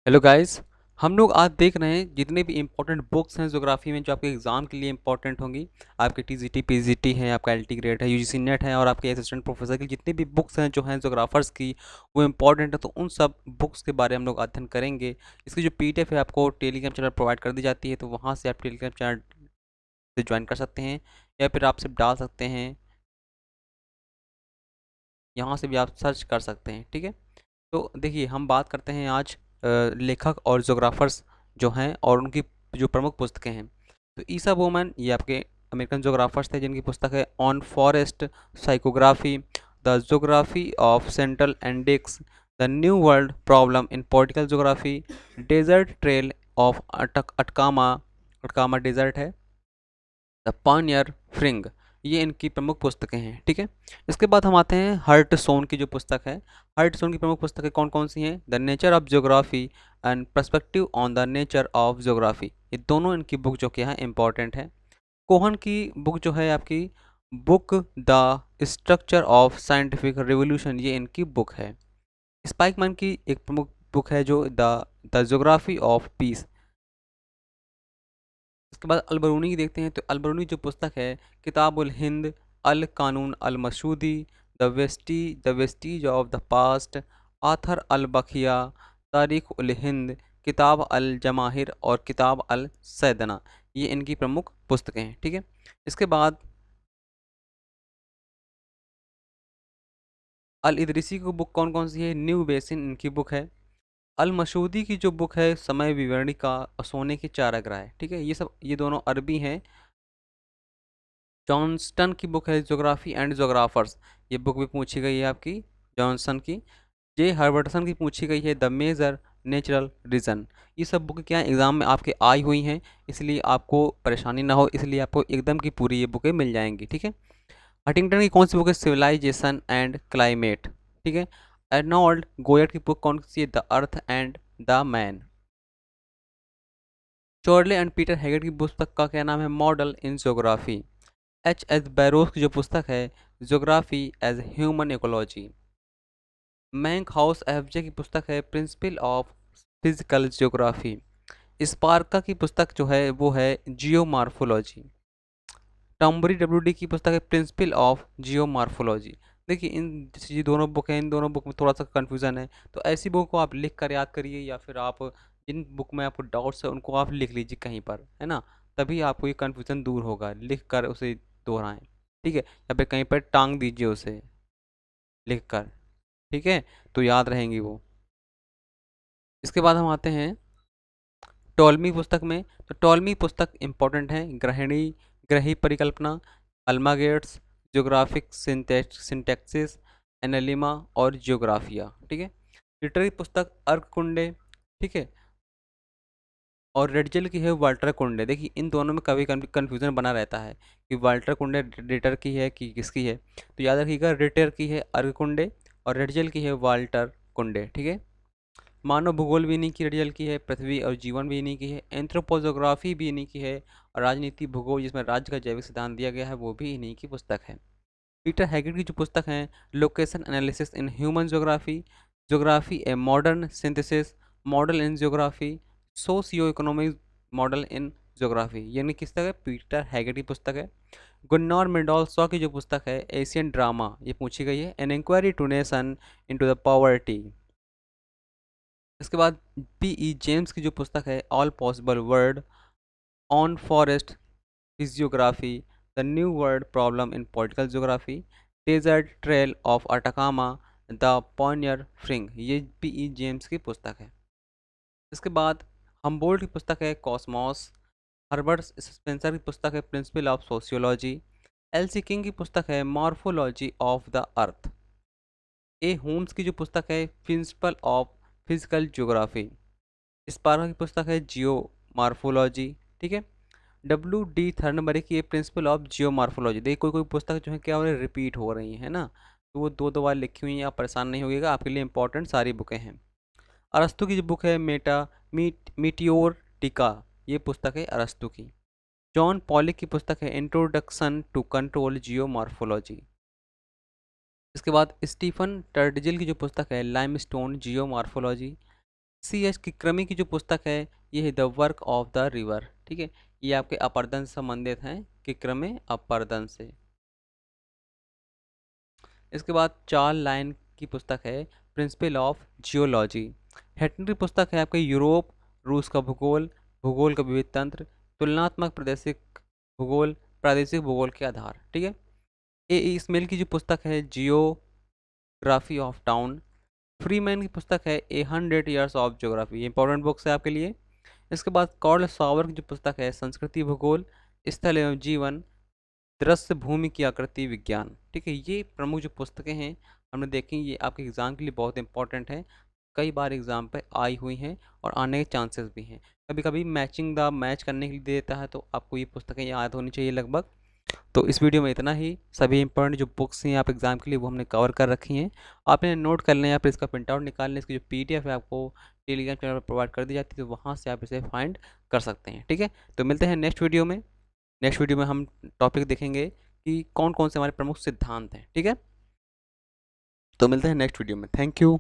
Hello guys. हम लोग आज देख रहे हैं जितने भी इम्पोर्टेंट बुक्स हैं ज्योग्राफी में जो आपके एग्जाम के लिए इम्पोर्टेंट होंगी। आपके टीजीटी पीजीटी है, आपका एलटी ग्रेड है, यूजीसी नेट है और आपके असिस्टेंट प्रोफेसर की जितनी भी बुक्स हैं जो हैं ज्योग्राफर्स की, वो इम्पोर्टेंट है। तो उन सब बुक्स के बारे में हम लोग अध्ययन करेंगे। इसकी जो पीडीएफ है आपको टेलीग्राम चैनल प्रोवाइड कर दी जाती है, तो वहाँ से आप टेलीग्राम चैनल से ज्वाइन कर सकते हैं या फिर आप सिर्फ डाल सकते हैं, यहाँ से भी आप सर्च कर सकते हैं। ठीक है, तो देखिए हम बात करते हैं आज लेखक और जोग्राफर्स जो हैं और उनकी जो प्रमुख पुस्तकें हैं। तो ईसा वुमैन ये आपके अमेरिकन जोग्राफर्स थे जिनकी पुस्तक है on forest physiography, the geography of central Andes, the new world problem in political geography, desert trail of Atacama, Atacama desert है, द पानियर फ्रिंग। ये इनकी प्रमुख पुस्तकें हैं। ठीक है, इसके बाद हम आते हैं हर्ट सोन की जो पुस्तक है। हर्ट सोन की प्रमुख पुस्तकें कौन कौन सी हैं? The nature of geography and perspective on the nature of geography. ये दोनों इनकी बुक जो क्या है इंपॉर्टेंट है। कोहन की बुक जो है आपकी book the structure of scientific revolution, ये इनकी बुक है। स्पाइकमैन की एक प्रमुख बुक है जो द ज्योग्राफी ऑफ पीस। इसके बाद अलबरूनी की देखते हैं, तो अलबरूनी जो पुस्तक है किताबुल हिंद, अल कानून अल मसूदी, the vestiges of the past, आथर अल बखिया, तारीख उल हिंद, किताब अल जमाहिर और किताब अल सैदना, ये इनकी प्रमुख पुस्तकें हैं। ठीक है, इसके बाद अल इदरीसी की बुक कौन कौन सी है? न्यू बेसिन इनकी बुक है। अल मसूदी की जो बुक है समय विवरणिका और सोने की चारागाह है। ठीक है, ये दोनों अरबी हैं। जॉनस्टन की बुक है ज्योग्राफी एंड ज्योग्राफर्स, ये बुक भी पूछी गई है आपकी जॉनसन की। जे हर्बर्टसन की पूछी गई है द मेजर नेचुरल रीजन। ये सब बुक क्या है एग्जाम में आपके आई हुई हैं, इसलिए आपको परेशानी ना हो, इसलिए आपको एकदम की पूरी ये बुकें मिल जाएंगी। ठीक है, हटिंगटन की कौन सी बुक है? Civilisation and climate. ठीक है, अर्नोल्ड गोयट की बुक कौन सी है? The earth and the man. Chorley and Peter Haggett की पुस्तक का क्या नाम है? Model in geography. H H Barrows की जो पुस्तक है geography as human ecology. Monkhouse FJ की पुस्तक है प्रिंसिपल ऑफ फिजिकल ज्योग्राफी। स्पार्का की पुस्तक जो है वो है जियोमार्फोलॉजी। टॉम्बरी डब्ल्यू डी की पुस्तक है प्रिंसिपल ऑफ जियोमार्फोलॉजी। देखिए इन ये दोनों बुक हैं, इन दोनों बुक में थोड़ा सा कन्फ्यूज़न है, तो ऐसी बुक को आप लिख कर याद करिए या फिर आप जिन बुक में आपको डाउट्स है उनको आप लिख लीजिए कहीं पर, है ना, तभी आपको ये कन्फ्यूज़न दूर होगा। लिख कर उसे दोहराएं, ठीक है, या फिर कहीं पर टांग दीजिए उसे लिख कर। ठीक है, तो याद रहेंगी वो। इसके बाद हम आते हैं टॉलमी पुस्तक में। तो टॉलमी पुस्तक इंपॉर्टेंट है। ग्रहणी ग्रही परिकल्पना, अल्मागेट्स, ज्योग्राफिक सिंटैक्सिस, एनालिमा और जियोग्राफिया। ठीक है, लिटरेरी पुस्तक अर्ककुंडे। ठीक है, और रेडजल की है वाल्टर कुंडे। देखिए इन दोनों में कभी कन्फ्यूजन बना रहता है कि वाल्टर कुंडे रिटर की है कि किसकी है, तो याद रखिएगा रिटर की है अर्ककुंडे और रेडजल की है वाल्टर कुंडे। ठीक है, मानव भूगोल भी इन्हीं की रिजल्ट की है, पृथ्वी और जीवन भी इन्हीं की है, एंथ्रोपोजोग्राफी भी इन्हीं की है और राजनीति भूगोल जिसमें राज्य का जैविक सिद्धांत दिया गया है वो भी इन्हीं की पुस्तक है। पीटर हैगेट की जो पुस्तक है location analysis in human geography, geography a modern synthesis, model in geography, socio economic model in geography, यानी किस तरह है? पीटर हैगेट की पुस्तक है। गुन्नौर मेंडोल सॉ की जो पुस्तक है एशियन ड्रामा, ये पूछी गई है। An inquiry to nation into the poverty. इसके बाद पी जेम्स की जो पुस्तक है all possible word, on forest physiography, the new world problem in political geography, desert trail of Atacama, the pioneer fringe, ये पी जेम्स की पुस्तक है। इसके बाद हमबोल्ट की पुस्तक है कॉस्मॉस, हर्बर्ट स्पेंसर की पुस्तक है principle of sociology, L C King की पुस्तक है morphology of the earth, A Holmes की जो पुस्तक है प्रिंसिपल ऑफ फिजिकल ज्योग्राफी, स्पार्का की पुस्तक है जियो मार्फोलॉजी। ठीक है, डब्ल्यू डी थर्नबरी की प्रिंसिपल ऑफ जियो मार्फोलॉजी। देखिए कोई कोई पुस्तक जो है क्या हो रही है रिपीट हो रही है ना, तो वो दो दो बार लिखी हुई हैं, आप परेशान नहीं होगिएगा, आपके लिए इंपॉर्टेंट सारी बुकें हैं। अरस्तु की जो बुक है मीटियोर टिका, ये पुस्तक है अरस्तु की। जॉन पॉलिक की पुस्तक है introduction to control geomorphology. इसके बाद स्टीफन टर्डजिल की जो पुस्तक है limestone geomorphology. C H की क्रमी की जो पुस्तक है ये है the work of the river, ठीक है। ये आपके अपरदन से संबंधित हैं कि क्रमे अपरदन से। इसके बाद चार्ल लाइन की पुस्तक है प्रिंसिपल ऑफ जियोलॉजी। हेटनरी पुस्तक है आपके यूरोप, रूस का भूगोल, भूगोल का विविध तंत्र, तुलनात्मक प्रादेशिक भूगोल के आधार, ठीक है। ए इस्मेल की जो पुस्तक है जियोग्राफी ऑफ टाउन। फ्रीमैन की पुस्तक है 100 ईयर्स ऑफ ज्योग्राफी, ये इंपॉर्टेंट बुक्स है आपके लिए। इसके बाद कॉर्ल सॉवर की जो पुस्तक है संस्कृति भूगोल, स्थल एवं जीवन, दृश्य भूमि की आकृति विज्ञान, ठीक है। ये प्रमुख जो पुस्तकें हैं हमने देखी, ये आपके एग्ज़ाम के लिए बहुत इंपॉर्टेंट है, कई बार एग्ज़ाम पे आई हुई हैं और आने के चांसेस भी हैं। कभी कभी मैचिंग द मैच करने के लिए देता है, तो आपको ये पुस्तकें याद होनी चाहिए लगभग। तो इस वीडियो में इतना ही। सभी इंपॉर्टेंट जो बुक्स हैं आप एग्ज़ाम के लिए वो हमने कवर कर रखी हैं। आपने नोट कर लें या फिर इसका प्रिंट आउट निकाल लें। इसकी जो पीडीएफ है आपको टेलीग्राम चैनल पर प्रोवाइड कर दी जाती है, तो वहाँ से आप इसे फाइंड कर सकते हैं, ठीक है। तो मिलते हैं नेक्स्ट वीडियो में। नेक्स्ट वीडियो में हम टॉपिक देखेंगे कि कौन कौन से हमारे प्रमुख सिद्धांत हैं, ठीक है। तो मिलते हैं नेक्स्ट वीडियो में। Thank you.